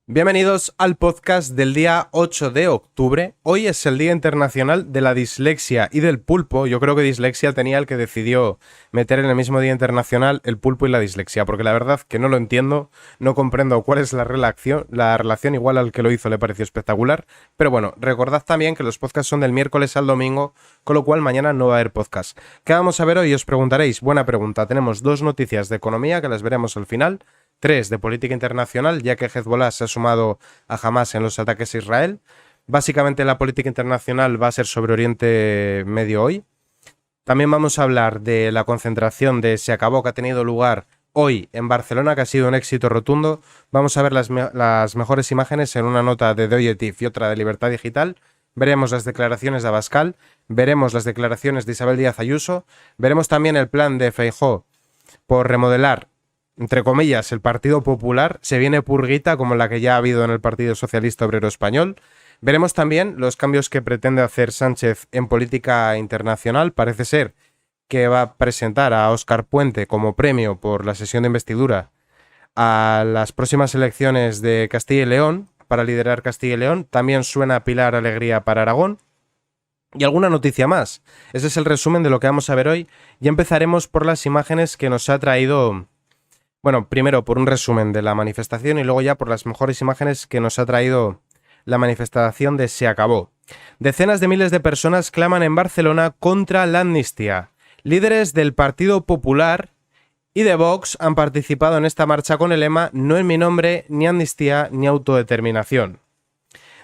Bienvenidos al podcast del día 8 de octubre. Hoy es el Día Internacional de la Dislexia y del Pulpo. Yo creo que dislexia tenía el que decidió meter en el mismo Día Internacional el pulpo y la dislexia, porque la verdad que no lo entiendo, no comprendo cuál es la relación, igual al que lo hizo le pareció espectacular. Pero bueno, recordad también que los podcasts son del miércoles al domingo, con lo cual mañana no va a haber podcast. ¿Qué vamos a ver hoy? Os preguntaréis. Buena pregunta. Tenemos dos noticias de economía que las veremos al final. 3 de política internacional, ya que Hezbollah se ha sumado a Hamas en los ataques a Israel. Básicamente la política internacional va a ser sobre Oriente Medio hoy. También vamos a hablar de la concentración de Se Acabó que ha tenido lugar hoy en Barcelona, que ha sido un éxito rotundo. Vamos a ver las mejores imágenes en una nota de The Objective y otra de Libertad Digital. Veremos las declaraciones de Abascal, veremos las declaraciones de Isabel Díaz Ayuso, veremos también el plan de Feijóo por remodelar, entre comillas, el Partido Popular. Se viene purguita como la que ya ha habido en el Partido Socialista Obrero Español. Veremos también los cambios que pretende hacer Sánchez en política internacional. Parece ser que va a presentar a Óscar Puente como premio por la sesión de investidura a las próximas elecciones de Castilla y León para liderar Castilla y León. También suena Pilar Alegría para Aragón. Y alguna noticia más. Ese es el resumen de lo que vamos a ver hoy. Y empezaremos por las imágenes que nos ha traído... Bueno, primero por un resumen de la manifestación y luego ya por las mejores imágenes que nos ha traído la manifestación de Se Acabó. Decenas de miles de personas claman en Barcelona contra la amnistía. Líderes del Partido Popular y de Vox han participado en esta marcha con el lema "No en mi nombre, ni amnistía, ni autodeterminación".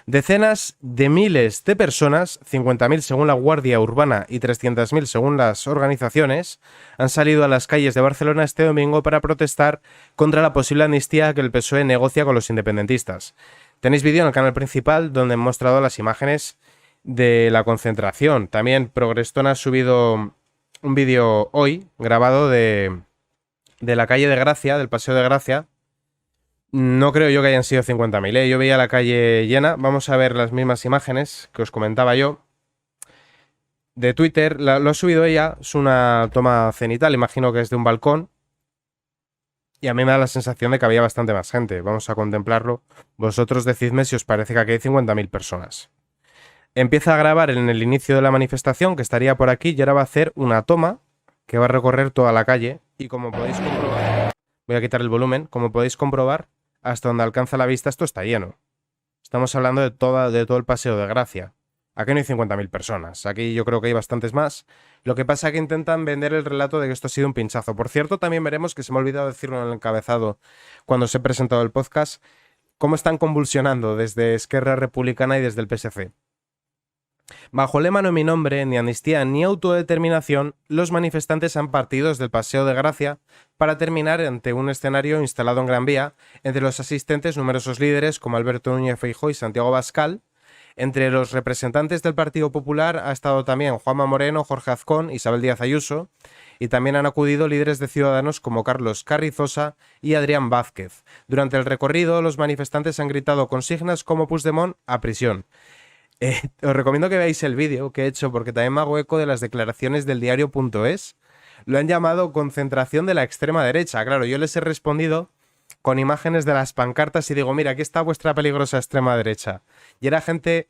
Decenas de miles de personas, 50.000 según la Guardia Urbana y 300.000 según las organizaciones, han salido a las calles de Barcelona este domingo para protestar contra la posible amnistía que el PSOE negocia con los independentistas. Tenéis vídeo en el canal principal donde he mostrado las imágenes de la concentración. También Progrestón ha subido un vídeo hoy grabado de la calle de Gracia, del Paseo de Gracia. No creo yo que hayan sido 50.000, ¿eh? Yo veía la calle llena. Vamos a ver las mismas imágenes que os comentaba yo. De Twitter, lo ha subido ella, es una toma cenital, imagino que es de un balcón. Y a mí me da la sensación de que había bastante más gente. Vamos a contemplarlo. Vosotros decidme si os parece que aquí hay 50.000 personas. Empieza a grabar en el inicio de la manifestación, que estaría por aquí, y ahora va a hacer una toma que va a recorrer toda la calle. Y como podéis comprobar, voy a quitar el volumen, como podéis comprobar, hasta donde alcanza la vista esto está lleno. Estamos hablando de todo el Paseo de Gracia. Aquí no hay 50.000 personas, aquí yo creo que hay bastantes más. Lo que pasa es que intentan vender el relato de que esto ha sido un pinchazo. Por cierto, también veremos, que se me ha olvidado decirlo en el encabezado cuando os he presentado el podcast, cómo están convulsionando desde Esquerra Republicana y desde el PSC. Bajo el lema "No en mi nombre, ni amnistía, ni autodeterminación", los manifestantes han partido desde el Paseo de Gracia para terminar ante un escenario instalado en Gran Vía. Entre los asistentes, numerosos líderes como Alberto Núñez Feijóo y Santiago Abascal. Entre los representantes del Partido Popular ha estado también Juanma Moreno, Jorge Azcón, Isabel Díaz Ayuso, y también han acudido líderes de Ciudadanos como Carlos Carrizosa y Adrián Vázquez. Durante el recorrido, los manifestantes han gritado consignas como "Puigdemont a prisión". Os recomiendo que veáis el vídeo que he hecho, porque también me hago eco de las declaraciones del diario.es. Lo han llamado concentración de la extrema derecha. Claro, yo les he respondido con imágenes de las pancartas y digo, mira, aquí está vuestra peligrosa extrema derecha. Y era gente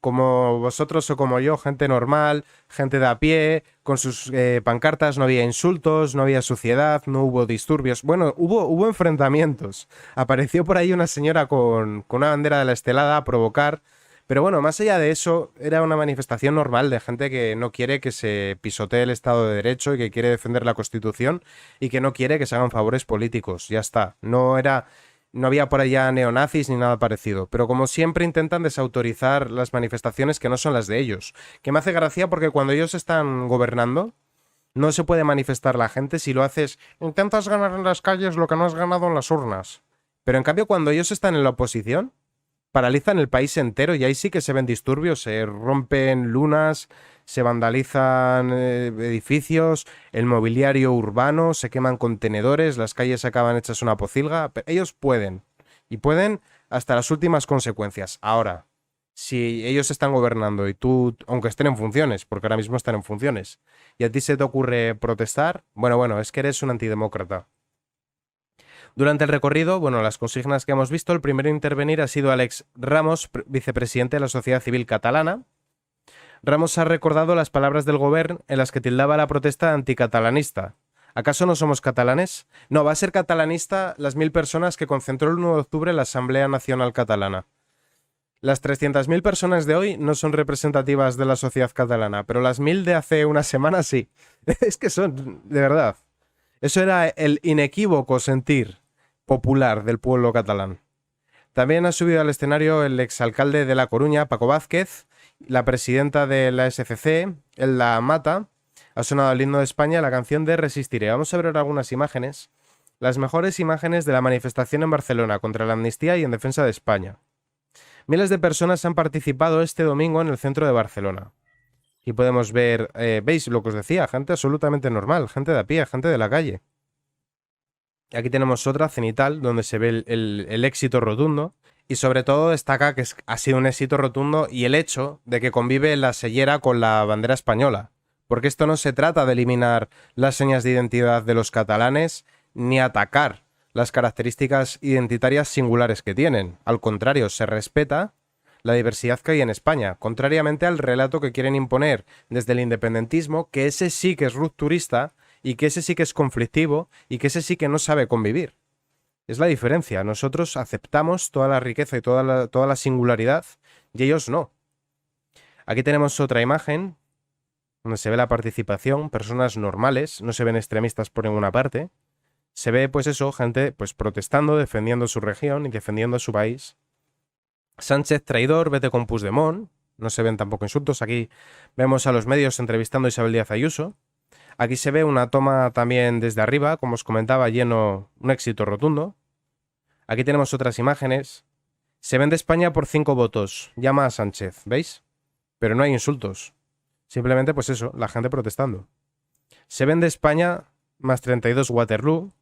como vosotros o como yo, gente normal, gente de a pie, con sus pancartas. No había insultos, no había suciedad, no hubo disturbios. Bueno, hubo enfrentamientos. Apareció por ahí una señora con una bandera de la Estelada a provocar. Pero bueno, más allá de eso, era una manifestación normal de gente que no quiere que se pisotee el Estado de Derecho y que quiere defender la Constitución y que no quiere que se hagan favores políticos. Ya está. No había por allá neonazis ni nada parecido. Pero como siempre intentan desautorizar las manifestaciones que no son las de ellos. Que me hace gracia porque cuando ellos están gobernando, no se puede manifestar la gente. Si lo haces, intentas ganar en las calles lo que no has ganado en las urnas. Pero en cambio, cuando ellos están en la oposición, paralizan el país entero y ahí sí que se ven disturbios, se rompen lunas, se vandalizan edificios, el mobiliario urbano, se queman contenedores, las calles acaban hechas una pocilga. Pero ellos pueden, y pueden hasta las últimas consecuencias. Ahora, si ellos están gobernando y tú, aunque estén en funciones, porque ahora mismo están en funciones, y a ti se te ocurre protestar, bueno, es que eres un antidemócrata. Durante el recorrido, bueno, las consignas que hemos visto, el primero en intervenir ha sido Alex Ramos, vicepresidente de la Sociedad Civil Catalana. Ramos ha recordado las palabras del gobierno en las que tildaba la protesta anticatalanista. ¿Acaso no somos catalanes? No, va a ser catalanista las 1000 personas que concentró el 1 de octubre la Asamblea Nacional Catalana. Las 300.000 personas de hoy no son representativas de la sociedad catalana, pero las 1000 de hace una semana sí. Es que son, de verdad. Eso era el inequívoco sentir popular del pueblo catalán. También ha subido al escenario el exalcalde de La Coruña, Paco Vázquez, la presidenta de la SCC, en La Mata. Ha sonado el himno de España, la canción de Resistiré. Vamos a ver ahora algunas imágenes. Las mejores imágenes de la manifestación en Barcelona contra la amnistía y en defensa de España. Miles de personas han participado este domingo en el centro de Barcelona. Y podemos ver, veis lo que os decía, gente absolutamente normal, gente de a pie, gente de la calle. Aquí tenemos otra cenital donde se ve el éxito rotundo. Y sobre todo destaca que ha sido un éxito rotundo y el hecho de que convive la sellera con la bandera española. Porque esto no se trata de eliminar las señas de identidad de los catalanes ni atacar las características identitarias singulares que tienen. Al contrario, se respeta la diversidad que hay en España, contrariamente al relato que quieren imponer desde el independentismo, que ese sí que es rupturista y que ese sí que es conflictivo y que ese sí que no sabe convivir. Es la diferencia. Nosotros aceptamos toda la riqueza y toda la singularidad y ellos no. Aquí tenemos otra imagen donde se ve la participación, personas normales, no se ven extremistas por ninguna parte. Se ve, pues eso, gente pues protestando, defendiendo su región y defendiendo su país. Sánchez traidor, vete con Puigdemont. No se ven tampoco insultos. Aquí vemos a los medios entrevistando a Isabel Díaz Ayuso. Aquí se ve una toma también desde arriba, como os comentaba, lleno, un éxito rotundo. Aquí tenemos otras imágenes. Se vende España por 5 votos. Llama a Sánchez, ¿veis? Pero no hay insultos. Simplemente, pues eso, la gente protestando. Se vende España más 32 Waterloo.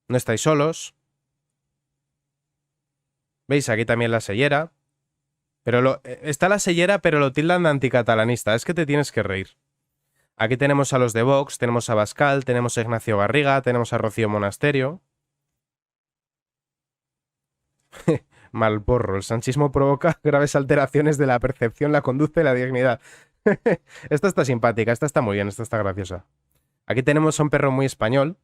No estáis solos. ¿Veis? Aquí también la sellera. Pero está la sellera, pero lo tildan de anticatalanista. Es que te tienes que reír. Aquí tenemos a los de Vox, tenemos a Bascal, tenemos a Ignacio Garriga, tenemos a Rocío Monasterio. Mal porro. El sanchismo provoca graves alteraciones de la percepción, la conducta y la dignidad. Esta está simpática, esta está muy bien, esta está graciosa. Aquí tenemos a un perro muy español.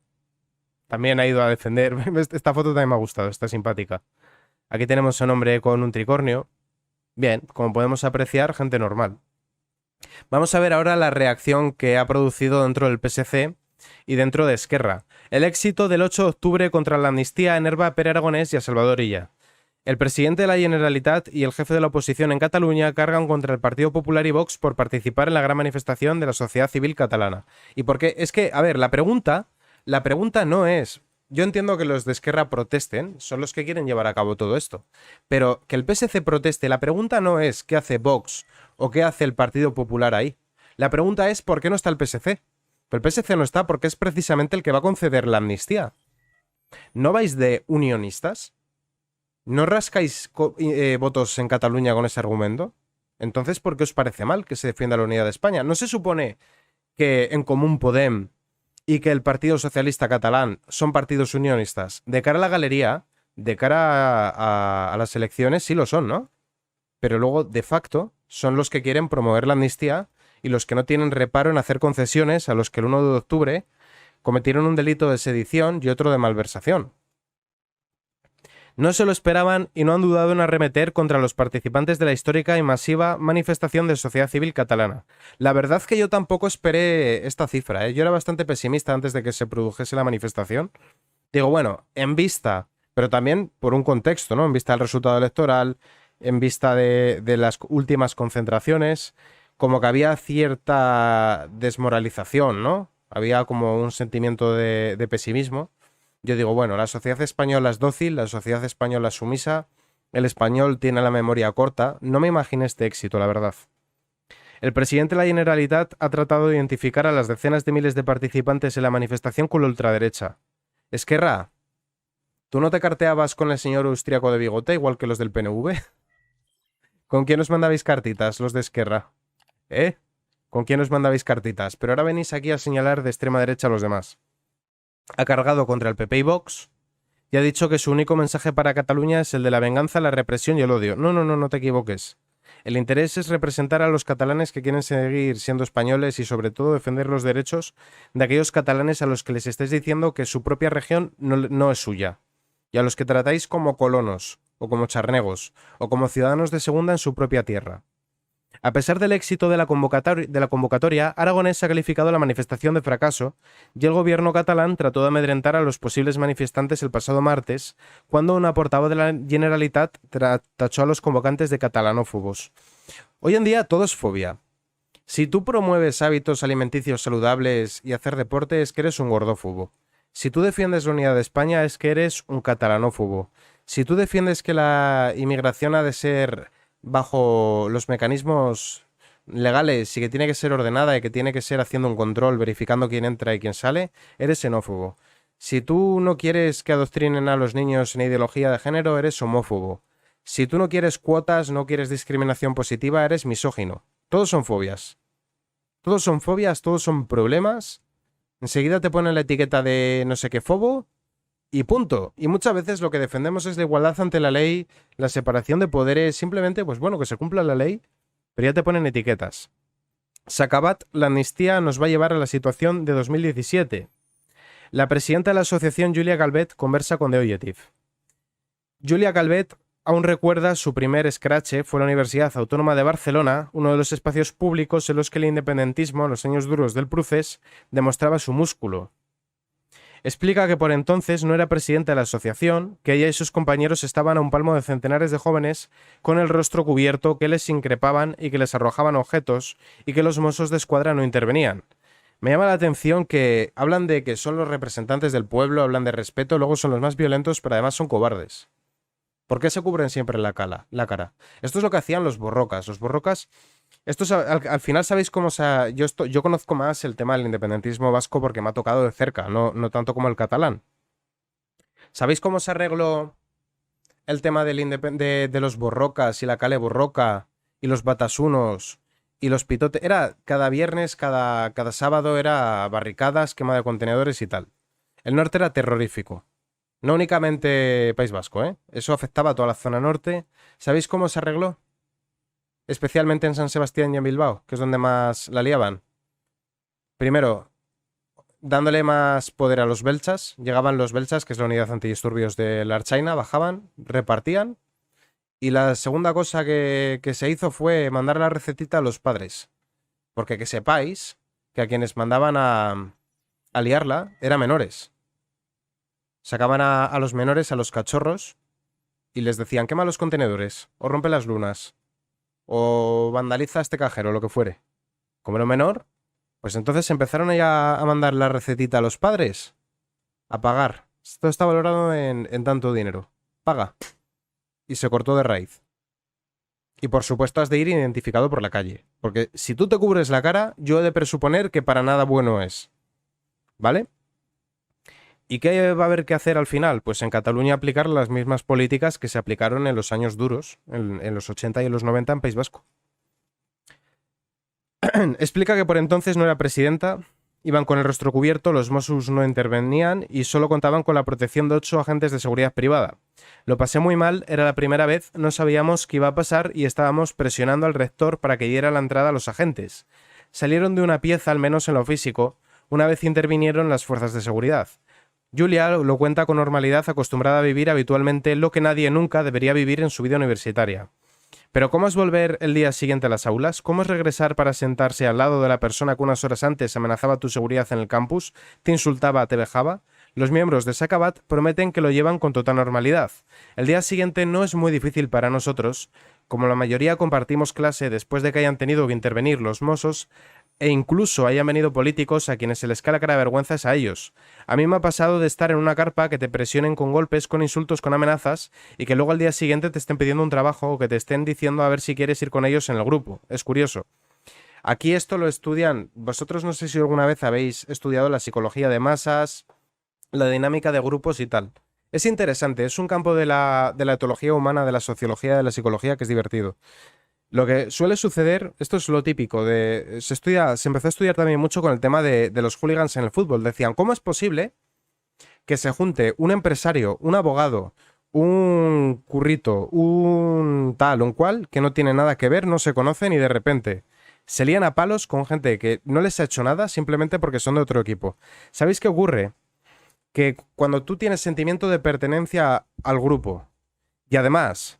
También ha ido a defender. Esta foto también me ha gustado, está simpática. Aquí tenemos a un hombre con un tricornio. Bien, como podemos apreciar, gente normal. Vamos a ver ahora la reacción que ha producido dentro del PSC y dentro de Esquerra. El éxito del 8 de octubre contra la amnistía enerva a Pere Aragonés y a Salvador Illa. El presidente de la Generalitat y el jefe de la oposición en Cataluña cargan contra el Partido Popular y Vox por participar en la gran manifestación de la sociedad civil catalana. ¿Y por qué? Es que, a ver, la pregunta no es... Yo entiendo que los de Esquerra protesten, son los que quieren llevar a cabo todo esto. Pero que el PSC proteste, la pregunta no es qué hace Vox o qué hace el Partido Popular ahí. La pregunta es por qué no está el PSC. Pero el PSC no está porque es precisamente el que va a conceder la amnistía. ¿No vais de unionistas? ¿No rascáis votos en Cataluña con ese argumento? Entonces, ¿por qué os parece mal que se defienda la unidad de España? ¿No se supone que En Común Podem y que el Partido Socialista Catalán son partidos unionistas? De cara a la galería, de cara a las elecciones, sí lo son, ¿no? Pero luego, de facto, son los que quieren promover la amnistía y los que no tienen reparo en hacer concesiones a los que el 1 de octubre cometieron un delito de sedición y otro de malversación. No se lo esperaban y no han dudado en arremeter contra los participantes de la histórica y masiva manifestación de sociedad civil catalana. La verdad es que yo tampoco esperé esta cifra, ¿eh? Yo era bastante pesimista antes de que se produjese la manifestación. Digo, bueno, en vista, pero también por un contexto, ¿no? En vista del resultado electoral, en vista de las últimas concentraciones, como que había cierta desmoralización, ¿no? Había como un sentimiento de pesimismo. Yo digo, bueno, la sociedad española es dócil, la sociedad española es sumisa, el español tiene la memoria corta. No me imaginé este éxito, la verdad. El presidente de la Generalitat ha tratado de identificar a las decenas de miles de participantes en la manifestación con la ultraderecha. Esquerra, ¿tú no te carteabas con el señor austríaco de bigote, igual que los del PNV? ¿Con quién os mandabais cartitas, los de Esquerra? ¿Eh? ¿Con quién os mandabais cartitas? Pero ahora venís aquí a señalar de extrema derecha a los demás. ha cargado contra el PP y Vox y ha dicho que su único mensaje para Cataluña es el de la venganza, la represión y el odio. No, no, no, no te equivoques. El interés es representar a los catalanes que quieren seguir siendo españoles y sobre todo defender los derechos de aquellos catalanes a los que les estáis diciendo que su propia región no es suya y a los que tratáis como colonos o como charnegos o como ciudadanos de segunda en su propia tierra. A pesar del éxito de la convocatoria, Aragonés ha calificado la manifestación de fracaso y el gobierno catalán trató de amedrentar a los posibles manifestantes el pasado martes, cuando una portavoz de la Generalitat tachó a los convocantes de catalanófobos. Hoy en día todo es fobia. Si tú promueves hábitos alimenticios saludables y hacer deporte es que eres un gordófobo. Si tú defiendes la unidad de España es que eres un catalanófobo. Si tú defiendes que la inmigración ha de ser bajo los mecanismos legales y que tiene que ser ordenada y que tiene que ser haciendo un control, verificando quién entra y quién sale, eres xenófobo. Si tú no quieres que adoctrinen a los niños en ideología de género, eres homófobo. Si tú no quieres cuotas, no quieres discriminación positiva, eres misógino. Todos son fobias. Todos son fobias, todos son problemas. Enseguida te ponen la etiqueta de no sé qué fobo y punto. Y muchas veces lo que defendemos es la igualdad ante la ley, la separación de poderes, simplemente, pues bueno, que se cumpla la ley, pero ya te ponen etiquetas. Se acabat, la amnistía nos va a llevar a la situación de 2017. La presidenta de la asociación, Julia Calvet, conversa con The Objective. Julia Calvet aún recuerda su primer escrache, fue la Universidad Autónoma de Barcelona, uno de los espacios públicos en los que el independentismo, en los años duros del Procés, demostraba su músculo. Explica que por entonces no era presidenta de la asociación, que ella y sus compañeros estaban a un palmo de centenares de jóvenes con el rostro cubierto que les increpaban y que les arrojaban objetos y que los mozos de escuadra no intervenían. Me llama la atención que hablan de que son los representantes del pueblo, hablan de respeto, luego son los más violentos, pero además son cobardes. ¿Por qué se cubren siempre la cara? Esto es lo que hacían los borrocas. Los borrocas, estos al final sabéis cómo yo conozco más el tema del independentismo vasco porque me ha tocado de cerca, no tanto como el catalán. ¿Sabéis cómo se arregló el tema de los borrocas y la cale borroca y los batasunos y los pitotes? Era cada viernes, cada sábado era barricadas, quema de contenedores y tal. El norte era terrorífico. No únicamente País Vasco, ¿eh? Eso afectaba a toda la zona norte. ¿Sabéis cómo se arregló? Especialmente en San Sebastián y en Bilbao, que es donde más la liaban. Primero, dándole más poder a los belchas. Llegaban los belchas, que es la unidad antidisturbios de la Ertzaina, bajaban, repartían. Y la segunda cosa que se hizo fue mandar la recetita a los padres. Porque que sepáis que a quienes mandaban a liarla eran menores. Sacaban a los menores, a los cachorros, y les decían, quema los contenedores, o rompe las lunas, o vandaliza este cajero, lo que fuere. Como era menor, pues entonces empezaron ya a mandar la recetita a los padres, a pagar. Esto está valorado en tanto dinero. Paga. Y se cortó de raíz. Y por supuesto has de ir identificado por la calle. Porque si tú te cubres la cara, yo he de presuponer que para nada bueno es. ¿Vale? ¿Y qué va a haber que hacer al final? Pues en Cataluña aplicar las mismas políticas que se aplicaron en los años duros, en los 80 y en los 90 en País Vasco. Explica que por entonces no era presidenta, iban con el rostro cubierto, los Mossos no intervenían y solo contaban con la protección de 8 agentes de seguridad privada. Lo pasé muy mal, era la primera vez, no sabíamos qué iba a pasar y estábamos presionando al rector para que diera la entrada a los agentes. Salieron de una pieza, al menos en lo físico, una vez intervinieron las fuerzas de seguridad. Julia lo cuenta con normalidad, acostumbrada a vivir habitualmente lo que nadie nunca debería vivir en su vida universitaria. Pero ¿cómo es volver el día siguiente a las aulas? ¿Cómo es regresar para sentarse al lado de la persona que unas horas antes amenazaba tu seguridad en el campus, te insultaba, te vejaba? Los miembros de Sacabat prometen que lo llevan con total normalidad. El día siguiente no es muy difícil para nosotros. Como la mayoría compartimos clase después de que hayan tenido que intervenir los mozos, e incluso hayan venido políticos a quienes se les cae la cara de vergüenza es a ellos. A mí me ha pasado de estar en una carpa que te presionen con golpes, con insultos, con amenazas y que luego al día siguiente te estén pidiendo un trabajo o que te estén diciendo a ver si quieres ir con ellos en el grupo. Es curioso. Aquí esto lo estudian. Vosotros no sé si alguna vez habéis estudiado la psicología de masas, la dinámica de grupos y tal. Es interesante, es un campo de la etología humana, de la sociología, de la psicología que es divertido. Lo que suele suceder, esto es lo típico, se empezó a estudiar también mucho con el tema de los hooligans en el fútbol. Decían, ¿cómo es posible que se junte un empresario, un abogado, un currito, un tal, un cual, que no tiene nada que ver, no se conocen y de repente se lían a palos con gente que no les ha hecho nada simplemente porque son de otro equipo. ¿Sabéis qué ocurre? Que cuando tú tienes sentimiento de pertenencia al grupo y además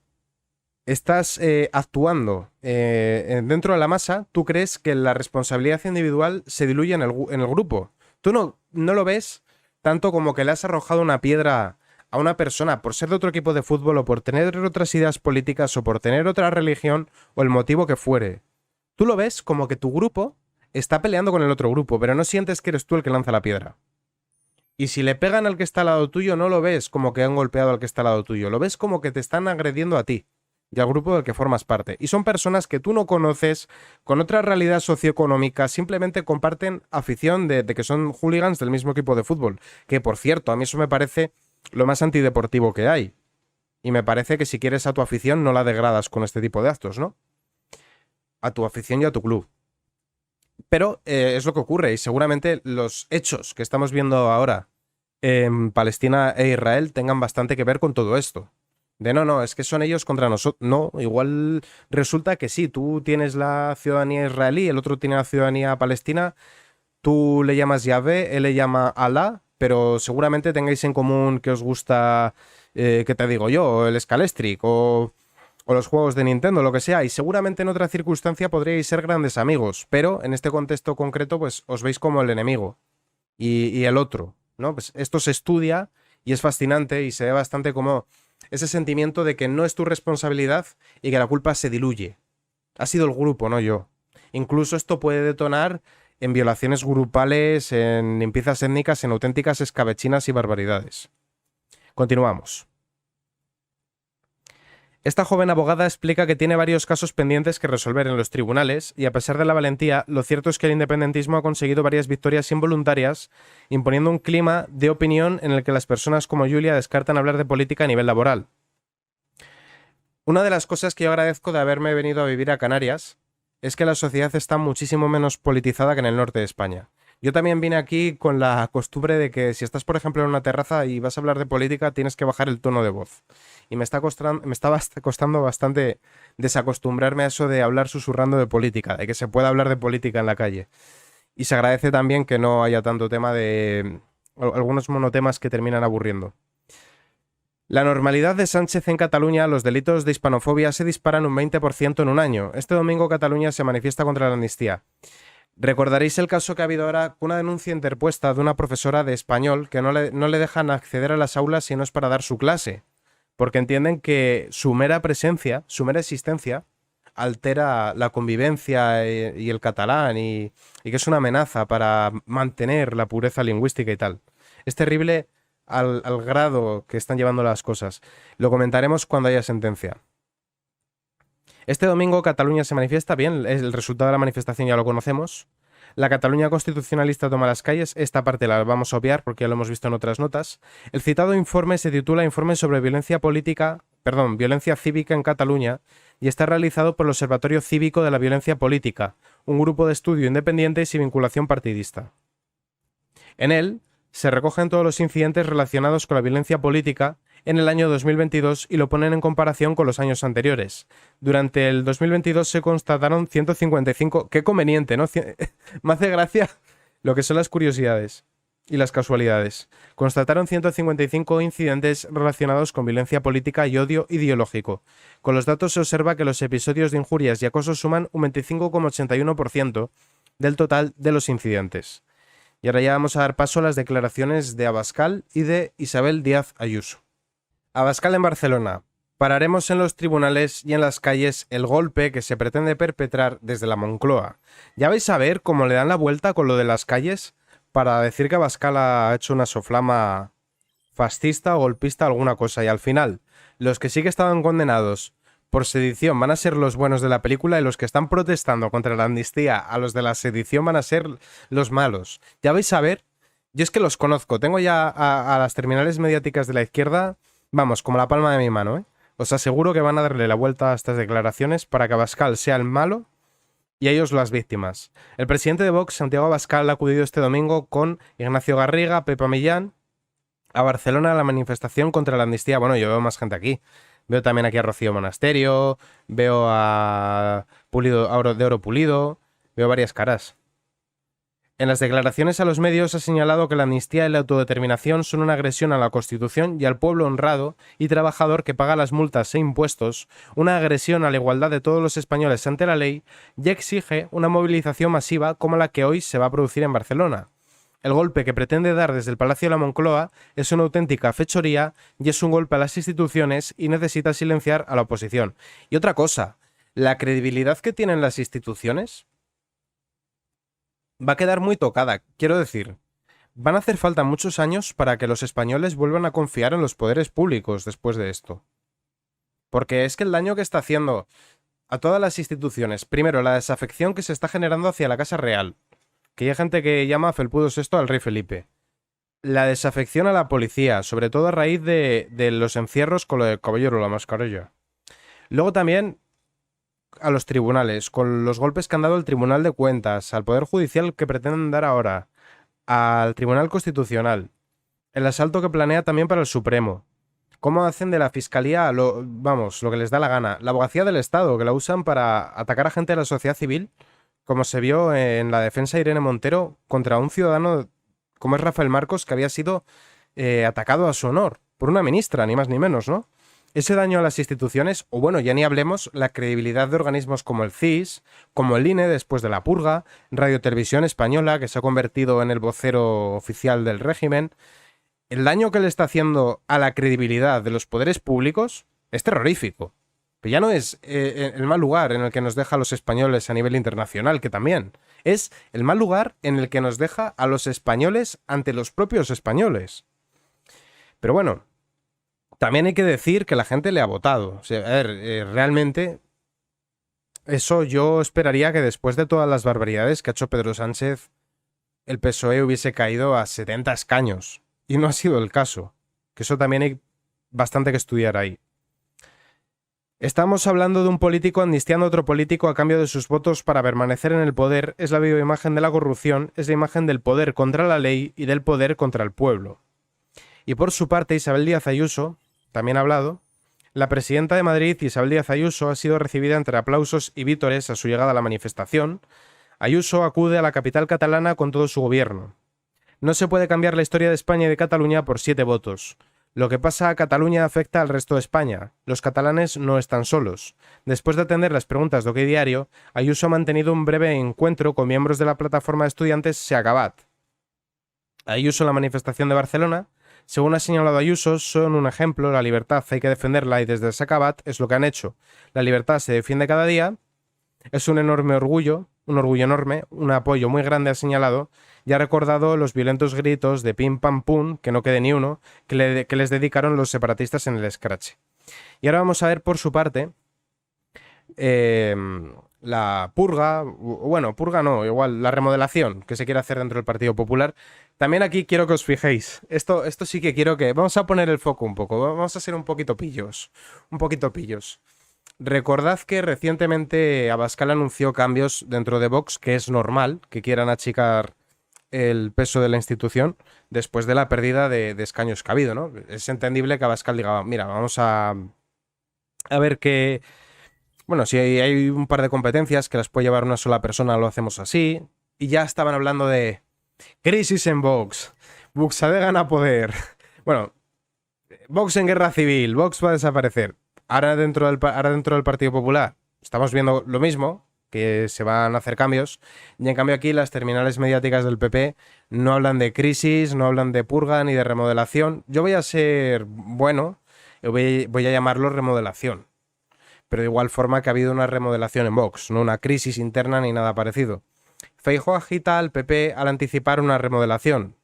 estás actuando dentro de la masa, tú crees que la responsabilidad individual se diluye en el grupo. Tú no lo ves tanto como que le has arrojado una piedra a una persona por ser de otro equipo de fútbol o por tener otras ideas políticas o por tener otra religión o el motivo que fuere. Tú lo ves como que tu grupo está peleando con el otro grupo, pero no sientes que eres tú el que lanza la piedra. Y si le pegan al que está al lado tuyo, no lo ves como que han golpeado al que está al lado tuyo, lo ves como que te están agrediendo a ti y al grupo del que formas parte. Y son personas que tú no conoces, con otra realidad socioeconómica, simplemente comparten afición de que son hooligans del mismo equipo de fútbol. Que, por cierto, a mí eso me parece lo más antideportivo que hay. Y me parece que si quieres a tu afición no la degradas con este tipo de actos, ¿no? A tu afición y a tu club. Pero es lo que ocurre y seguramente los hechos que estamos viendo ahora en Palestina e Israel tengan bastante que ver con todo esto. De no, es que son ellos contra nosotros. No, igual resulta que sí, tú tienes la ciudadanía israelí, el otro tiene la ciudadanía palestina, tú le llamas Yahvé, él le llama Alá, pero seguramente tengáis en común que os gusta, ¿qué te digo yo? El Scalestric o los juegos de Nintendo, lo que sea, y seguramente en otra circunstancia podríais ser grandes amigos, pero en este contexto concreto pues os veis como el enemigo y el otro, ¿no? Pues esto se estudia y es fascinante y se ve bastante como ese sentimiento de que no es tu responsabilidad y que la culpa se diluye. Ha sido el grupo, no yo. Incluso esto puede detonar en violaciones grupales, en limpiezas étnicas, en auténticas escabechinas y barbaridades. Continuamos. Esta joven abogada explica que tiene varios casos pendientes que resolver en los tribunales y a pesar de la valentía, lo cierto es que el independentismo ha conseguido varias victorias involuntarias, imponiendo un clima de opinión en el que las personas como Julia descartan hablar de política a nivel laboral. Una de las cosas que yo agradezco de haberme venido a vivir a Canarias es que la sociedad está muchísimo menos politizada que en el norte de España. Yo también vine aquí con la costumbre de que si estás, por ejemplo, en una terraza y vas a hablar de política, tienes que bajar el tono de voz. Y me estaba costando bastante desacostumbrarme a eso de hablar susurrando de política, de que se pueda hablar de política en la calle. Y se agradece también que no haya tanto tema de algunos monotemas que terminan aburriendo. La normalidad de Sánchez en Cataluña, los delitos de hispanofobia se disparan un 20% en un año. Este domingo Cataluña se manifiesta contra la amnistía. Recordaréis el caso que ha habido ahora, una denuncia interpuesta de una profesora de español que no le dejan acceder a las aulas si no es para dar su clase, porque entienden que su mera presencia, su mera existencia, altera la convivencia y el catalán y que es una amenaza para mantener la pureza lingüística y tal. Es terrible al grado que están llevando las cosas. Lo comentaremos cuando haya sentencia. Este domingo Cataluña se manifiesta bien, el resultado de la manifestación ya lo conocemos. La Cataluña constitucionalista toma las calles, esta parte la vamos a obviar porque ya lo hemos visto en otras notas. El citado informe se titula Informe sobre violencia cívica en Cataluña y está realizado por el Observatorio Cívico de la Violencia Política, un grupo de estudio independiente y sin vinculación partidista. En él se recogen todos los incidentes relacionados con la violencia política en el año 2022 y lo ponen en comparación con los años anteriores. Durante el 2022 se constataron 155... ¡Qué conveniente!, ¿no? Me hace gracia lo que son las curiosidades y las casualidades. Constataron 155 incidentes relacionados con violencia política y odio ideológico. Con los datos se observa que los episodios de injurias y acoso suman un 25,81% del total de los incidentes. Y ahora ya vamos a dar paso a las declaraciones de Abascal y de Isabel Díaz Ayuso. Abascal en Barcelona. Pararemos en los tribunales y en las calles el golpe que se pretende perpetrar desde la Moncloa. Ya vais a ver cómo le dan la vuelta con lo de las calles para decir que Abascal ha hecho una soflama fascista o golpista alguna cosa. Y al final, los que sí que estaban condenados por sedición van a ser los buenos de la película y los que están protestando contra la amnistía a los de la sedición van a ser los malos. Ya vais a ver, yo es que los conozco, tengo ya a las terminales mediáticas de la izquierda, vamos, como la palma de mi mano, ¿eh? Os aseguro que van a darle la vuelta a estas declaraciones para que Abascal sea el malo y ellos las víctimas. El presidente de Vox, Santiago Abascal, ha acudido este domingo con Ignacio Garriga, Pepa Millán, A Barcelona la manifestación contra la amnistía. Bueno, yo veo más gente aquí. Veo también aquí a Rocío Monasterio, veo a Pulido, de Oro Pulido, veo varias caras. En las declaraciones a los medios ha señalado que la amnistía y la autodeterminación son una agresión a la Constitución y al pueblo honrado y trabajador que paga las multas e impuestos, una agresión a la igualdad de todos los españoles ante la ley, y exige una movilización masiva como la que hoy se va a producir en Barcelona. El golpe que pretende dar desde el Palacio de la Moncloa es una auténtica fechoría y es un golpe a las instituciones y necesita silenciar a la oposición. Y otra cosa, la credibilidad que tienen las instituciones va a quedar muy tocada. Quiero decir, van a hacer falta muchos años para que los españoles vuelvan a confiar en los poderes públicos después de esto. Porque es que el daño que está haciendo a todas las instituciones, primero, la desafección que se está generando hacia la Casa Real, que hay gente que llama felpudo sexto al rey Felipe. La desafección a la policía, sobre todo a raíz de los encierros con lo del caballero, la mascarilla. Luego también a los tribunales, con los golpes que han dado el Tribunal de Cuentas, al Poder Judicial que pretenden dar ahora, al Tribunal Constitucional, el asalto que planea también para el Supremo. Cómo hacen de la Fiscalía lo que les da la gana. La Abogacía del Estado, que la usan para atacar a gente de la sociedad civil, como se vio en la defensa de Irene Montero contra un ciudadano como es Rafael Marcos, que había sido atacado a su honor por una ministra, ni más ni menos, ¿no? Ese daño a las instituciones, o bueno, ya ni hablemos la credibilidad de organismos como el CIS, como el INE después de la purga, Radio Televisión Española, que se ha convertido en el vocero oficial del régimen. El daño que le está haciendo a la credibilidad de los poderes públicos es terrorífico. Pero ya no es el mal lugar en el que nos deja a los españoles a nivel internacional, que también. Es el mal lugar en el que nos deja a los españoles ante los propios españoles. Pero bueno, también hay que decir que la gente le ha votado. O sea, a ver, realmente, eso yo esperaría que después de todas las barbaridades que ha hecho Pedro Sánchez, el PSOE hubiese caído a 70 escaños. Y no ha sido el caso. Que eso también hay bastante que estudiar ahí. Estamos hablando de un político amnistiando a otro político a cambio de sus votos para permanecer en el poder. Es la viva imagen de la corrupción, es la imagen del poder contra la ley y del poder contra el pueblo. Y por su parte, Isabel Díaz Ayuso también ha hablado. La presidenta de Madrid, Isabel Díaz Ayuso, ha sido recibida entre aplausos y vítores a su llegada a la manifestación. Ayuso acude a la capital catalana con todo su gobierno. No se puede cambiar la historia de España y de Cataluña por 7 votos. Lo que pasa a Cataluña afecta al resto de España. Los catalanes no están solos. Después de atender las preguntas de OK Diario, Ayuso ha mantenido un breve encuentro con miembros de la plataforma de estudiantes Seacabat. Ayuso en la manifestación de Barcelona, según ha señalado Ayuso, son un ejemplo, la libertad hay que defenderla y desde Seacabat es lo que han hecho. La libertad se defiende cada día, es un enorme orgullo, un orgullo enorme, un apoyo muy grande ha señalado, y ha recordado los violentos gritos de pim pam pum, que no quede ni uno, que les dedicaron los separatistas en el escrache. Y ahora vamos a ver por su parte la purga, bueno, purga no, igual la remodelación que se quiere hacer dentro del Partido Popular. También aquí quiero que os fijéis, esto sí que quiero que, vamos a poner el foco un poco, vamos a ser un poquito pillos. Recordad que recientemente Abascal anunció cambios dentro de Vox, que es normal que quieran achicar el peso de la institución después de la pérdida de escaños que ha habido, ¿no? Es entendible que Abascal diga, mira, vamos a ver qué... Bueno, si hay un par de competencias que las puede llevar una sola persona, lo hacemos así. Y ya estaban hablando de crisis en Vox, Buxade gana poder. Bueno, Vox en guerra civil, Vox va a desaparecer. Ahora dentro del Partido Popular estamos viendo lo mismo, que se van a hacer cambios, y en cambio aquí las terminales mediáticas del PP no hablan de crisis, no hablan de purga ni de remodelación. Yo voy a ser bueno, voy a llamarlo remodelación, pero de igual forma que ha habido una remodelación en Vox, no una crisis interna ni nada parecido. Feijóo agita al PP al anticipar una remodelación.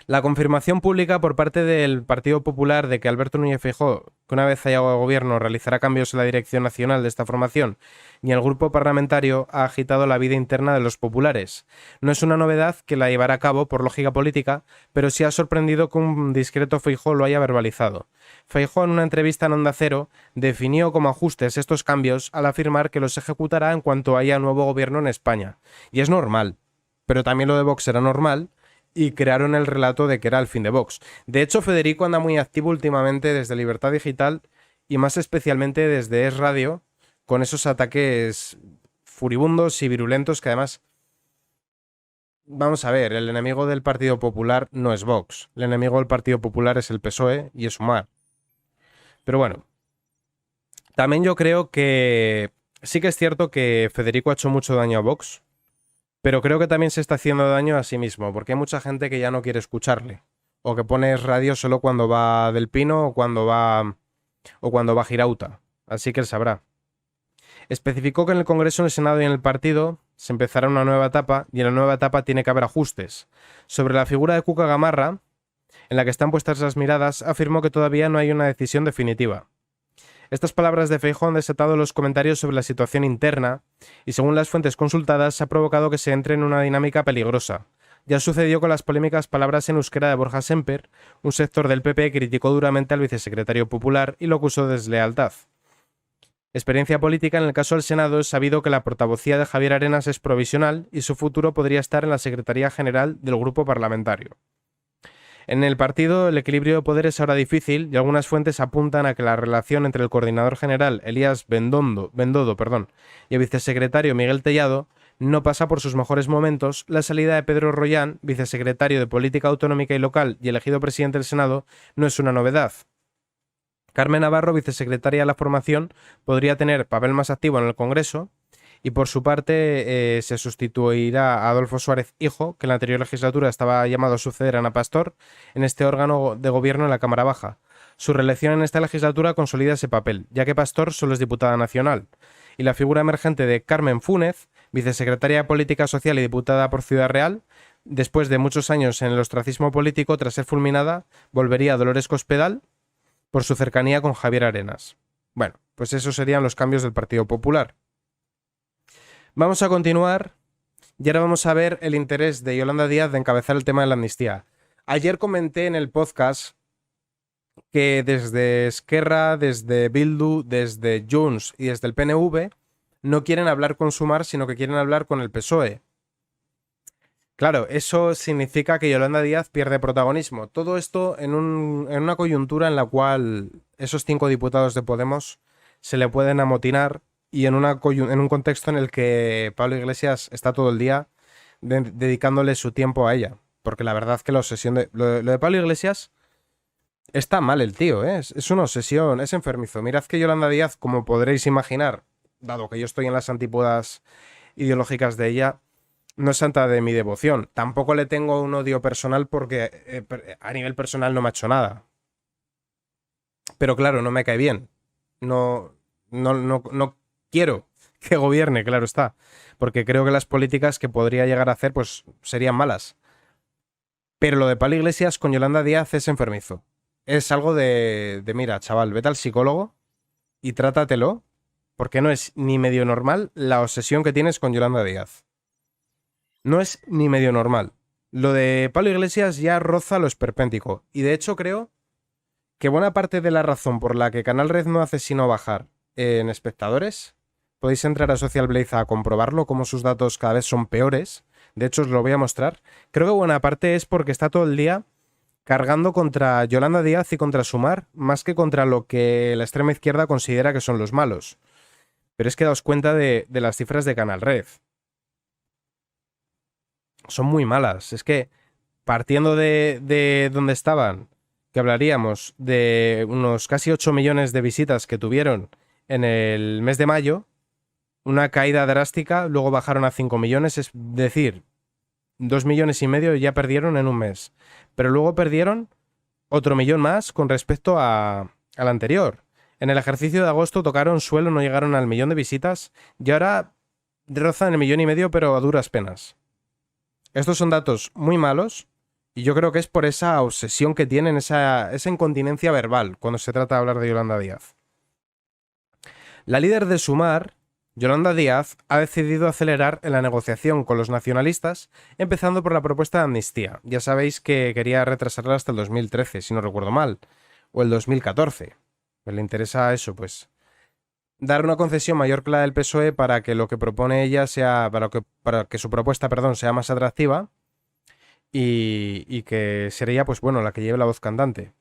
La confirmación pública por parte del Partido Popular de que Alberto Núñez Feijóo, que una vez haya gobierno, realizará cambios en la dirección nacional de esta formación y el grupo parlamentario ha agitado la vida interna de los populares. No es una novedad que la llevará a cabo por lógica política, pero sí ha sorprendido que un discreto Feijóo lo haya verbalizado. Feijóo, en una entrevista en Onda Cero, definió como ajustes estos cambios al afirmar que los ejecutará en cuanto haya nuevo gobierno en España. Y es normal, pero también lo de Vox era normal. y crearon el relato de que era el fin de Vox. De hecho, Federico anda muy activo últimamente desde Libertad Digital y más especialmente desde Es Radio, con esos ataques furibundos y virulentos que además... Vamos a ver, el enemigo del Partido Popular no es Vox. El enemigo del Partido Popular es el PSOE y es Sumar. Pero bueno, también yo creo que sí que es cierto que Federico ha hecho mucho daño a Vox, pero creo que también se está haciendo daño a sí mismo, porque hay mucha gente que ya no quiere escucharle, o que pone radio solo cuando va del Pino o cuando va Girauta. Así que él sabrá. Especificó que en el Congreso, en el Senado y en el partido se empezará una nueva etapa y en la nueva etapa tiene que haber ajustes. Sobre la figura de Cuca Gamarra, en la que están puestas las miradas, afirmó que todavía no hay una decisión definitiva. Estas palabras de Feijóo han desatado los comentarios sobre la situación interna y, según las fuentes consultadas, ha provocado que se entre en una dinámica peligrosa. Ya sucedió con las polémicas palabras en euskera de Borja Semper. Un sector del PP criticó duramente al vicesecretario popular y lo acusó de deslealtad. Experiencia política: en el caso del Senado es sabido que la portavocía de Javier Arenas es provisional y su futuro podría estar en la Secretaría General del grupo parlamentario. En el partido, el equilibrio de poder es ahora difícil y algunas fuentes apuntan a que la relación entre el coordinador general Elías Bendodo, y el vicesecretario Miguel Tellado no pasa por sus mejores momentos. La salida de Pedro Rollán, vicesecretario de Política Autonómica y Local y elegido presidente del Senado, no es una novedad. Carmen Navarro, vicesecretaria de la formación, podría tener papel más activo en el Congreso. Y por su parte se sustituirá a Adolfo Suárez Hijo, que en la anterior legislatura estaba llamado a suceder a Ana Pastor en este órgano de gobierno en la Cámara Baja. Su reelección en esta legislatura consolida ese papel, ya que Pastor solo es diputada nacional. Y la figura emergente de Carmen Fúnez, vicesecretaria de Política Social y diputada por Ciudad Real, después de muchos años en el ostracismo político tras ser fulminada, volvería a Dolores Cospedal por su cercanía con Javier Arenas. Bueno, pues esos serían los cambios del Partido Popular. Vamos a continuar y ahora vamos a ver el interés de Yolanda Díaz de encabezar el tema de la amnistía. Ayer comenté en el podcast que desde Esquerra, desde Bildu, desde Junts y desde el PNV no quieren hablar con Sumar, sino que quieren hablar con el PSOE. Claro, eso significa que Yolanda Díaz pierde protagonismo. Todo esto en una coyuntura en la cual esos 5 diputados de Podemos se le pueden amotinar y en un contexto en el que Pablo Iglesias está todo el día dedicándole su tiempo a ella. Porque la verdad que la obsesión lo de Pablo Iglesias está mal el tío, ¿eh? Es una obsesión, es enfermizo. Mirad que Yolanda Díaz, como podréis imaginar, dado que yo estoy en las antípodas ideológicas de ella, no es santa de mi devoción. Tampoco le tengo un odio personal porque a nivel personal no me ha hecho nada. Pero claro, no me cae bien. No quiero que gobierne, claro está. Porque creo que las políticas que podría llegar a hacer pues serían malas. Pero lo de Pablo Iglesias con Yolanda Díaz es enfermizo. Es algo de mira, chaval, vete al psicólogo y trátatelo, porque no es ni medio normal la obsesión que tienes con Yolanda Díaz. No es ni medio normal. Lo de Pablo Iglesias ya roza lo esperpéntico. Y de hecho creo que buena parte de la razón por la que Canal Red no hace sino bajar en espectadores, podéis entrar a Social Blaze a comprobarlo, como sus datos cada vez son peores. De hecho, os lo voy a mostrar. Creo que buena parte es porque está todo el día cargando contra Yolanda Díaz y contra Sumar, más que contra lo que la extrema izquierda considera que son los malos. Pero es que daos cuenta de las cifras de Canal Red. Son muy malas. Es que partiendo de donde estaban, que hablaríamos de unos casi 8 millones de visitas que tuvieron en el mes de mayo, una caída drástica, luego bajaron a 5 millones, es decir, 2,5 millones ya perdieron en un mes. Pero luego perdieron otro millón más con respecto al anterior. En el ejercicio de agosto tocaron suelo, no llegaron al 1 millón de visitas y ahora rozan el 1,5 millones, pero a duras penas. Estos son datos muy malos y yo creo que es por esa obsesión que tienen, esa incontinencia verbal cuando se trata de hablar de Yolanda Díaz. La líder de Sumar, Yolanda Díaz, ha decidido acelerar en la negociación con los nacionalistas, empezando por la propuesta de amnistía. Ya sabéis que quería retrasarla hasta el 2013, si no recuerdo mal, o el 2014. Pues le interesa eso, pues dar una concesión mayor que la del PSOE para que lo que propone ella sea, para que su propuesta, sea más atractiva y que sería, pues bueno, la que lleve la voz cantante.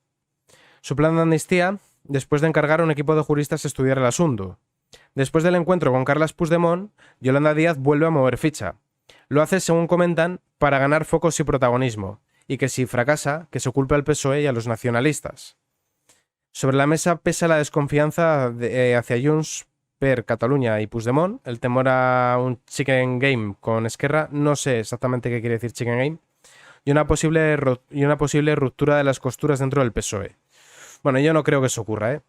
Su plan de amnistía, después de encargar a un equipo de juristas a estudiar el asunto. Después del encuentro con Carles Puigdemont, Yolanda Díaz vuelve a mover ficha. Lo hace, según comentan, para ganar focos y protagonismo, y que si fracasa, que se culpe al PSOE y a los nacionalistas. Sobre la mesa pesa la desconfianza hacia Junts per Catalunya y Puigdemont, el temor a un chicken game con Esquerra, no sé exactamente qué quiere decir chicken game, y una posible ruptura de las costuras dentro del PSOE. Bueno, yo no creo que eso ocurra, ¿eh?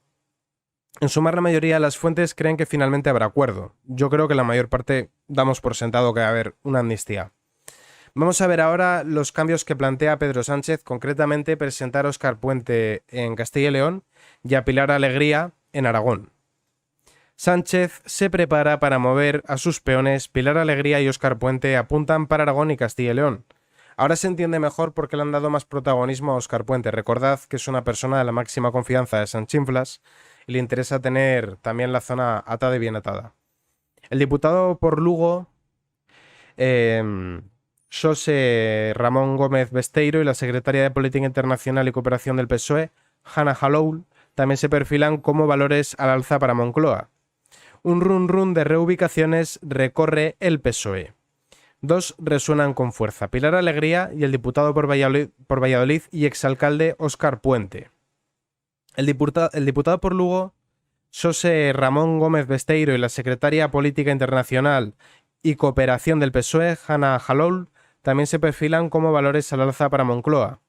En su la mayoría de las fuentes creen que finalmente habrá acuerdo. Yo creo que la mayor parte damos por sentado que va a haber una amnistía. Vamos a ver ahora los cambios que plantea Pedro Sánchez, concretamente presentar a Óscar Puente en Castilla y León y a Pilar Alegría en Aragón. Sánchez se prepara para mover a sus peones. Pilar Alegría y Óscar Puente apuntan para Aragón y Castilla y León. Ahora se entiende mejor por qué le han dado más protagonismo a Óscar Puente. Recordad que es una persona de la máxima confianza de Sanchinflas y le interesa tener también la zona atada y bien atada. El diputado por Lugo, José Ramón Gómez Besteiro, y la secretaria de Política Internacional y Cooperación del PSOE, Hannah Haloul, también se perfilan como valores al alza para Moncloa. Un run de reubicaciones recorre el PSOE. Dos resuenan con fuerza: Pilar Alegría y el diputado por Valladolid y exalcalde Óscar Puente. El diputado por Lugo, José Ramón Gómez Besteiro, y la secretaria Política Internacional y Cooperación del PSOE, Hannah Haloul, también se perfilan como valores al alza para Moncloa.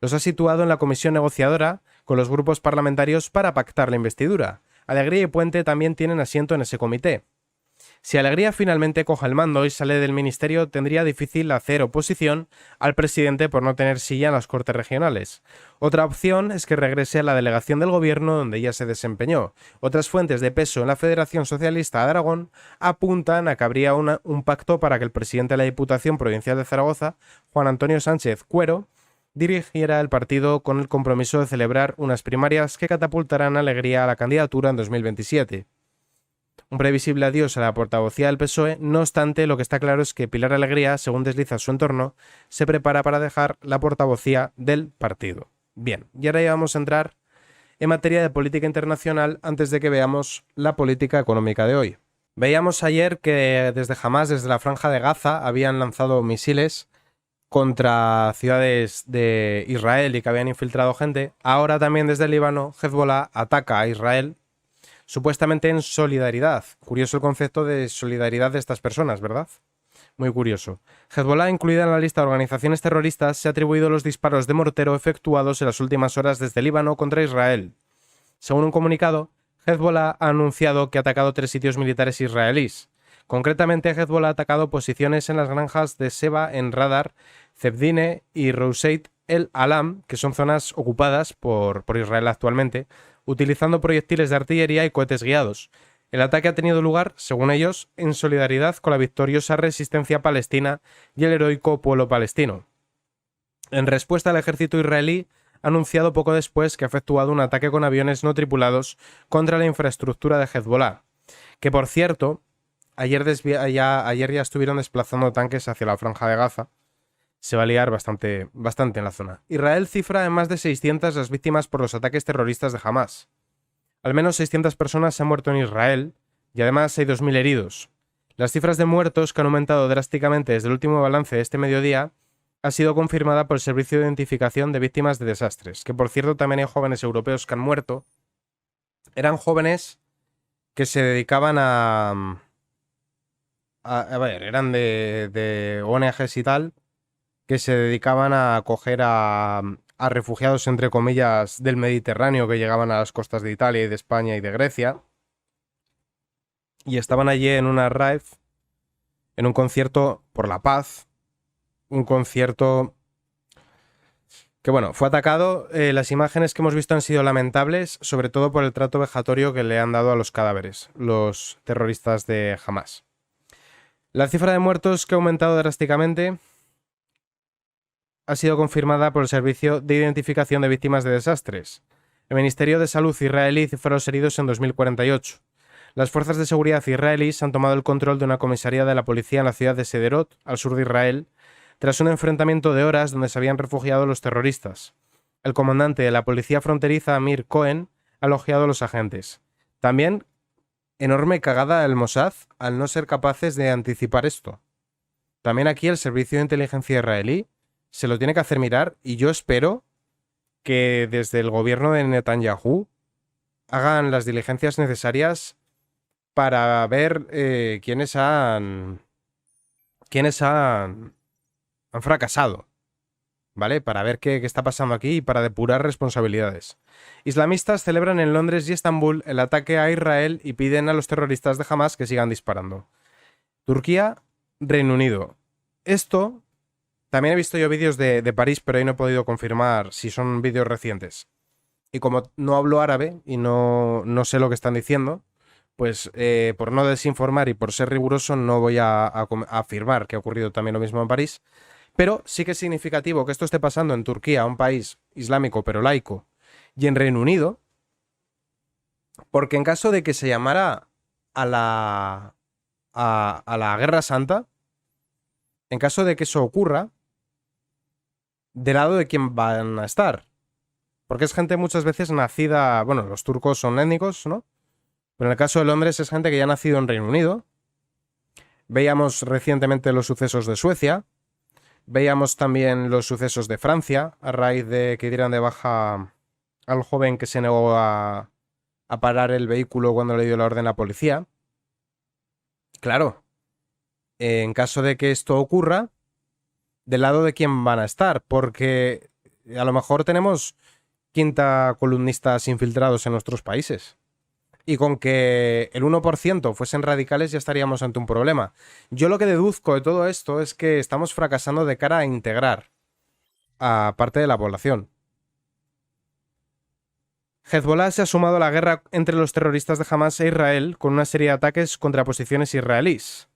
Los ha situado en la comisión negociadora con los grupos parlamentarios para pactar la investidura. Alegría y Puente también tienen asiento en ese comité. Si Alegría finalmente coja el mando y sale del ministerio, tendría difícil hacer oposición al presidente por no tener silla en las Cortes Regionales. Otra opción es que regrese a la delegación del gobierno donde ya se desempeñó. Otras fuentes de peso en la Federación Socialista de Aragón apuntan a que habría un pacto para que el presidente de la Diputación Provincial de Zaragoza, Juan Antonio Sánchez Cuero, dirigiera el partido con el compromiso de celebrar unas primarias que catapultarán a Alegría a la candidatura en 2027. Un previsible adiós a la portavocía del PSOE. No obstante, lo que está claro es que Pilar Alegría, según desliza su entorno, se prepara para dejar la portavocía del partido. Bien, y ahora ya vamos a entrar en materia de política internacional antes de que veamos la política económica de hoy. Veíamos ayer que desde Hamás, desde la Franja de Gaza, habían lanzado misiles contra ciudades de Israel y que habían infiltrado gente. Ahora también desde el Líbano, Hezbollah ataca a Israel, supuestamente en solidaridad. Curioso el concepto de solidaridad de estas personas, ¿verdad? Muy curioso. Hezbollah, incluida en la lista de organizaciones terroristas, se ha atribuido los disparos de mortero efectuados en las últimas horas desde Líbano contra Israel. Según un comunicado, Hezbollah ha anunciado que ha atacado 3 sitios militares israelíes. Concretamente, Hezbollah ha atacado posiciones en las granjas de Seba en Radar, Zebdine y Rouseit el Alam, que son zonas ocupadas por Israel actualmente, utilizando proyectiles de artillería y cohetes guiados. El ataque ha tenido lugar, según ellos, en solidaridad con la victoriosa resistencia palestina y el heroico pueblo palestino. En respuesta, el ejército israelí ha anunciado poco después que ha efectuado un ataque con aviones no tripulados contra la infraestructura de Hezbollah, que por cierto, ayer ya estuvieron desplazando tanques hacia la Franja de Gaza. Se va a liar bastante en la zona. Israel cifra en más de 600 las víctimas por los ataques terroristas de Hamás. Al menos 600 personas se han muerto en Israel y además hay 2.000 heridos. Las cifras de muertos, que han aumentado drásticamente desde el último balance de este mediodía, ha sido confirmada por el Servicio de Identificación de Víctimas de Desastres, que por cierto también hay jóvenes europeos que han muerto. Eran jóvenes que se dedicaban a ver, eran de ONGs y tal, que se dedicaban a acoger a refugiados, entre comillas, del Mediterráneo que llegaban a las costas de Italia y de España y de Grecia. Y estaban allí en una rave, en un concierto por la paz, un concierto que, bueno, fue atacado. Las imágenes que hemos visto han sido lamentables, sobre todo por el trato vejatorio que le han dado a los cadáveres, los terroristas de Hamás. La cifra de muertos, que ha aumentado drásticamente, ha sido confirmada por el Servicio de Identificación de Víctimas de Desastres. El Ministerio de Salud israelí cifró los heridos en 2048. Las fuerzas de seguridad israelíes han tomado el control de una comisaría de la policía en la ciudad de Sderot, al sur de Israel, tras un enfrentamiento de horas donde se habían refugiado los terroristas. El comandante de la policía fronteriza, Amir Cohen, ha elogiado a los agentes. También, enorme cagada del Mossad al no ser capaces de anticipar esto. También aquí el servicio de inteligencia israelí se lo tiene que hacer mirar y yo espero que desde el gobierno de Netanyahu hagan las diligencias necesarias para ver quiénes han fracasado, ¿vale? Para ver qué está pasando aquí y para depurar responsabilidades. Islamistas celebran en Londres y Estambul el ataque a Israel y piden a los terroristas de Hamas que sigan disparando. Turquía, Reino Unido. Esto, también he visto yo vídeos de París, pero ahí no he podido confirmar si son vídeos recientes. Y como no hablo árabe y no sé lo que están diciendo, pues por no desinformar y por ser riguroso no voy a afirmar que ha ocurrido también lo mismo en París. Pero sí que es significativo que esto esté pasando en Turquía, un país islámico pero laico, y en Reino Unido, porque en caso de que se llamara a la Guerra Santa, en caso de que eso ocurra, ¿del lado de quién van a estar? Porque es gente muchas veces nacida, bueno, los turcos son étnicos, ¿no? Pero en el caso de Londres es gente que ya ha nacido en Reino Unido. Veíamos recientemente los sucesos de Suecia. Veíamos también los sucesos de Francia, a raíz de que dieran de baja al joven que se negó a parar el vehículo cuando le dio la orden a la policía. Claro, en caso de que esto ocurra, ¿del lado de quién van a estar? Porque a lo mejor tenemos quinta columnistas infiltrados en nuestros países. Y con que el 1% fuesen radicales ya estaríamos ante un problema. Yo lo que deduzco de todo esto es que estamos fracasando de cara a integrar a parte de la población. Hezbollah se ha sumado a la guerra entre los terroristas de Hamas e Israel con una serie de ataques contra posiciones israelíes.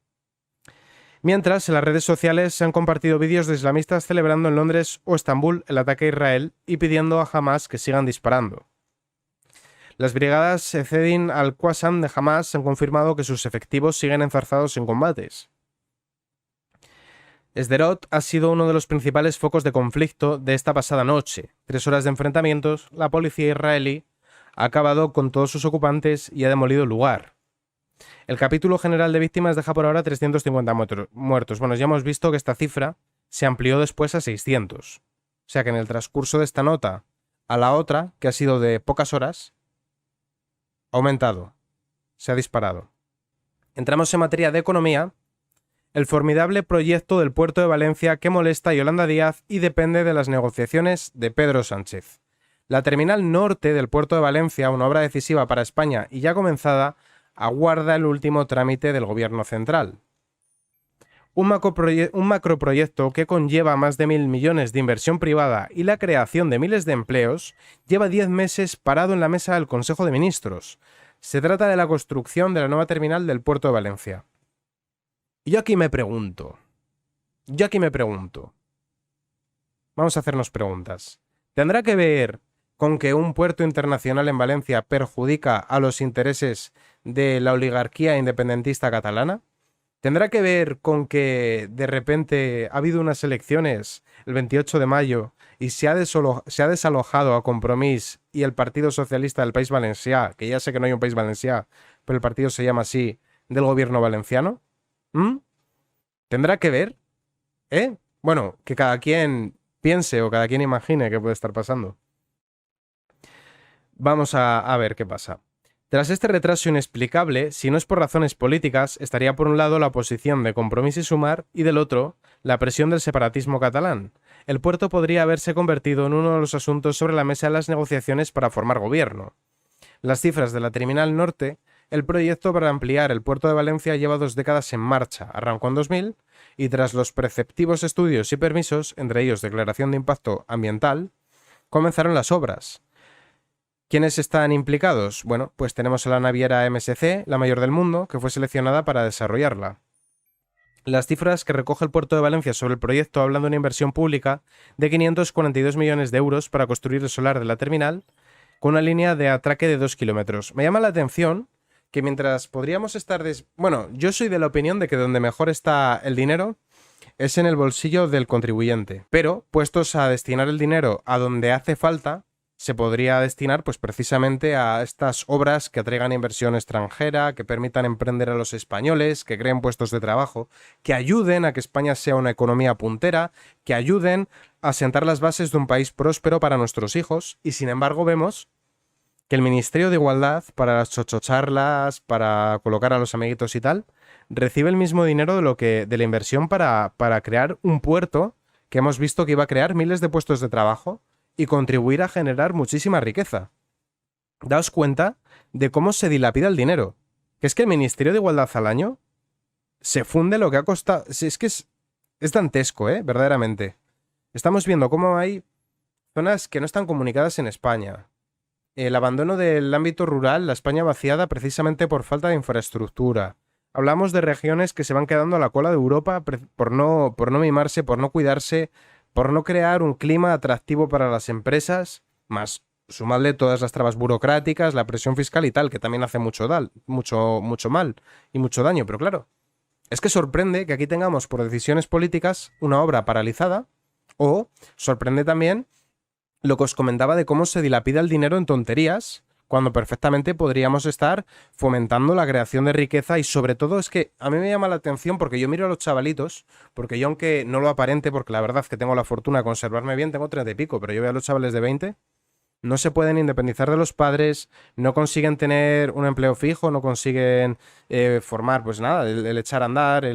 Mientras, en las redes sociales se han compartido vídeos de islamistas celebrando en Londres o Estambul el ataque a Israel y pidiendo a Hamas que sigan disparando. Las brigadas Zedin al-Qassam de Hamas han confirmado que sus efectivos siguen enzarzados en combates. Sderot ha sido uno de los principales focos de conflicto de esta pasada noche. 3 horas de enfrentamientos, la policía israelí ha acabado con todos sus ocupantes y ha demolido el lugar. El capítulo general de víctimas deja por ahora 350 muertos. Bueno, ya hemos visto que esta cifra se amplió después a 600. O sea que en el transcurso de esta nota a la otra, que ha sido de pocas horas, ha aumentado, se ha disparado. Entramos en materia de economía. El formidable proyecto del puerto de Valencia que molesta a Yolanda Díaz y depende de las negociaciones de Pedro Sánchez. La terminal norte del puerto de Valencia, una obra decisiva para España y ya comenzada, aguarda el último trámite del gobierno central. Un macroproyecto que conlleva más de 1.000 millones de inversión privada y la creación de miles de empleos lleva 10 meses parado en la mesa del Consejo de Ministros. Se trata de la construcción de la nueva terminal del puerto de Valencia. Y yo aquí me pregunto. Vamos a hacernos preguntas. ¿Tendrá que ver con que un puerto internacional en Valencia perjudica a los intereses de la oligarquía independentista catalana? ¿Tendrá que ver con que de repente ha habido unas elecciones el 28 de mayo y se ha desalojado a Compromís y el Partido Socialista del País Valencià, que ya sé que no hay un País Valencià, pero el partido se llama así, del gobierno valenciano? ¿Tendrá que ver? Bueno, que cada quien piense o cada quien imagine qué puede estar pasando. Vamos a ver qué pasa. Tras este retraso inexplicable, si no es por razones políticas, estaría por un lado la oposición de Compromís y Sumar y del otro, la presión del separatismo catalán. El puerto podría haberse convertido en uno de los asuntos sobre la mesa de las negociaciones para formar gobierno. Las cifras de la Terminal Norte, el proyecto para ampliar el puerto de Valencia lleva 2 décadas en marcha, arrancó en 2000, y tras los preceptivos estudios y permisos, entre ellos declaración de impacto ambiental, comenzaron las obras. ¿Quiénes están implicados? Bueno, pues tenemos a la naviera MSC, la mayor del mundo, que fue seleccionada para desarrollarla. Las cifras que recoge el puerto de Valencia sobre el proyecto hablan de una inversión pública de 542 millones de euros para construir el solar de la terminal, con una línea de atraque de 2 kilómetros. Me llama la atención que mientras podríamos estar... Bueno, yo soy de la opinión de que donde mejor está el dinero es en el bolsillo del contribuyente. Pero, puestos a destinar el dinero a donde hace falta, se podría destinar pues precisamente a estas obras que atraigan inversión extranjera, que permitan emprender a los españoles, que creen puestos de trabajo, que ayuden a que España sea una economía puntera, que ayuden a sentar las bases de un país próspero para nuestros hijos. Y sin embargo vemos que el Ministerio de Igualdad, para las chochocharlas, para colocar a los amiguitos y tal, recibe el mismo dinero de la inversión para crear un puerto que hemos visto que iba a crear miles de puestos de trabajo y contribuir a generar muchísima riqueza. Daos cuenta de cómo se dilapida el dinero. Que es que el Ministerio de Igualdad al año se funde lo que ha costado. Es que es dantesco, verdaderamente. Estamos viendo cómo hay zonas que no están comunicadas en España. El abandono del ámbito rural, la España vaciada precisamente por falta de infraestructura. Hablamos de regiones que se van quedando a la cola de Europa por no mimarse, por no cuidarse, por no crear un clima atractivo para las empresas, más sumadle todas las trabas burocráticas, la presión fiscal y tal, que también hace mucho mal y mucho daño. Pero claro, es que sorprende que aquí tengamos por decisiones políticas una obra paralizada, o sorprende también lo que os comentaba de cómo se dilapida el dinero en tonterías, cuando perfectamente podríamos estar fomentando la creación de riqueza. Y sobre todo es que a mí me llama la atención porque yo miro a los chavalitos, porque yo aunque no lo aparente, porque la verdad es que tengo la fortuna de conservarme bien, tengo 30 y pico, pero yo veo a los chavales de 20, no se pueden independizar de los padres, no consiguen tener un empleo fijo, no consiguen formar, pues nada, el echar a andar,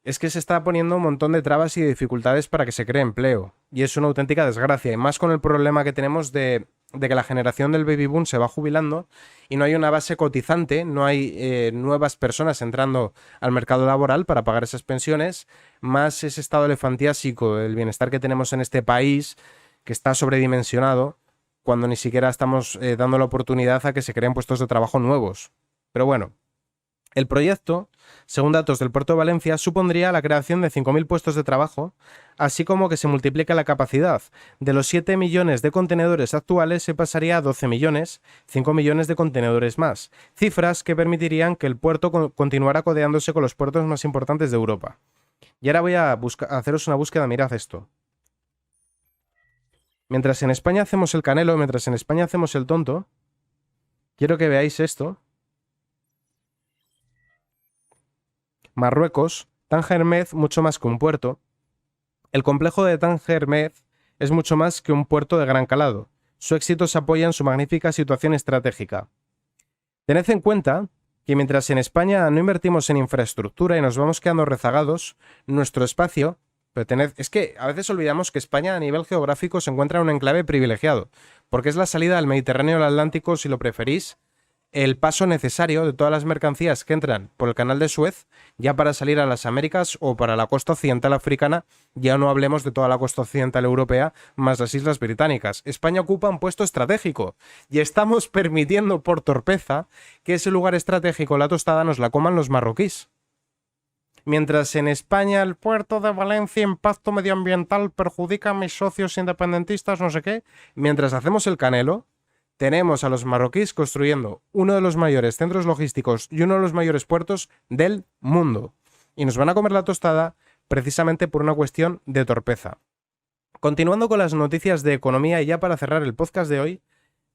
Es que se está poniendo un montón de trabas y dificultades para que se cree empleo. Y es una auténtica desgracia. Y más con el problema que tenemos de que la generación del baby boom se va jubilando y no hay una base cotizante, no hay nuevas personas entrando al mercado laboral para pagar esas pensiones, más ese estado elefantiásico del bienestar que tenemos en este país, que está sobredimensionado, cuando ni siquiera estamos dando la oportunidad a que se creen puestos de trabajo nuevos. Pero bueno, el proyecto, según datos del Puerto de Valencia, supondría la creación de 5.000 puestos de trabajo, así como que se multiplica la capacidad. De los 7 millones de contenedores actuales se pasaría a 12 millones, 5 millones de contenedores más, cifras que permitirían que el puerto continuara codeándose con los puertos más importantes de Europa. Y ahora voy a haceros una búsqueda, mirad esto. Mientras en España hacemos el canelo, mientras en España hacemos el tonto, quiero que veáis esto. Marruecos, Tánger Med, mucho más que un puerto. El complejo de Tánger Med es mucho más que un puerto de gran calado. Su éxito se apoya en su magnífica situación estratégica. Tened en cuenta que mientras en España no invertimos en infraestructura y nos vamos quedando rezagados, nuestro espacio... es que a veces olvidamos que España a nivel geográfico se encuentra en un enclave privilegiado, porque es la salida al Mediterráneo y al Atlántico, si lo preferís, el paso necesario de todas las mercancías que entran por el canal de Suez, ya para salir a las Américas o para la costa occidental africana, ya no hablemos de toda la costa occidental europea, más las Islas Británicas. España ocupa un puesto estratégico y estamos permitiendo por torpeza que ese lugar estratégico, la tostada, nos la coman los marroquíes. Mientras en España el puerto de Valencia, impacto medioambiental, perjudica a mis socios independentistas, no sé qué, mientras hacemos el canelo, tenemos a los marroquíes construyendo uno de los mayores centros logísticos y uno de los mayores puertos del mundo. Y nos van a comer la tostada precisamente por una cuestión de torpeza. Continuando con las noticias de economía y ya para cerrar el podcast de hoy,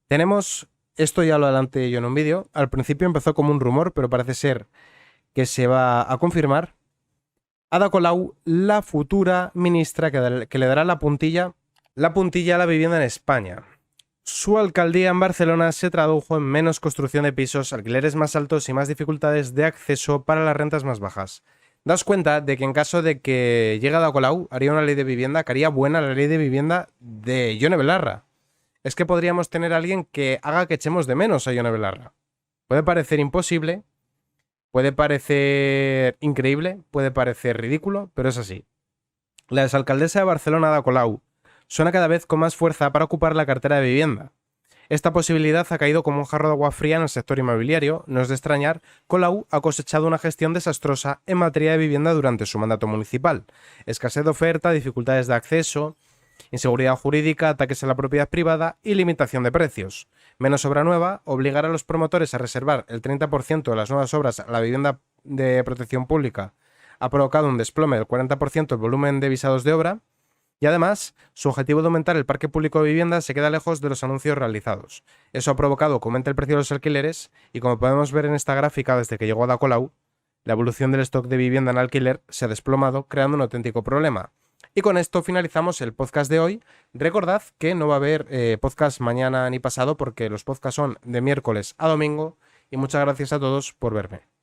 tenemos, esto ya lo adelanté yo en un vídeo, al principio empezó como un rumor, pero parece ser que se va a confirmar. Ada Colau, la futura ministra que le dará la puntilla a la vivienda en España. Su alcaldía en Barcelona se tradujo en menos construcción de pisos, alquileres más altos y más dificultades de acceso para las rentas más bajas. Daos cuenta de que en caso de que llegue Ada Colau, haría una ley de vivienda que haría buena la ley de vivienda de Yone Belarra. Es que podríamos tener a alguien que haga que echemos de menos a Yone Belarra. Puede parecer imposible, puede parecer increíble, puede parecer ridículo, pero es así. La exalcaldesa de Barcelona, Ada Colau, suena cada vez con más fuerza para ocupar la cartera de vivienda. Esta posibilidad ha caído como un jarro de agua fría en el sector inmobiliario. No es de extrañar, Colau ha cosechado una gestión desastrosa en materia de vivienda durante su mandato municipal. Escasez de oferta, dificultades de acceso, inseguridad jurídica, ataques a la propiedad privada y limitación de precios. Menos obra nueva, obligar a los promotores a reservar el 30% de las nuevas obras a la vivienda de protección pública ha provocado un desplome del 40% del volumen de visados de obra y además su objetivo de aumentar el parque público de viviendas se queda lejos de los anuncios realizados. Eso ha provocado que aumente el precio de los alquileres y como podemos ver en esta gráfica desde que llegó Ada Colau, la evolución del stock de vivienda en alquiler se ha desplomado creando un auténtico problema. Y con esto finalizamos el podcast de hoy. Recordad que no va a haber podcast mañana ni pasado porque los podcasts son de miércoles a domingo y muchas gracias a todos por verme.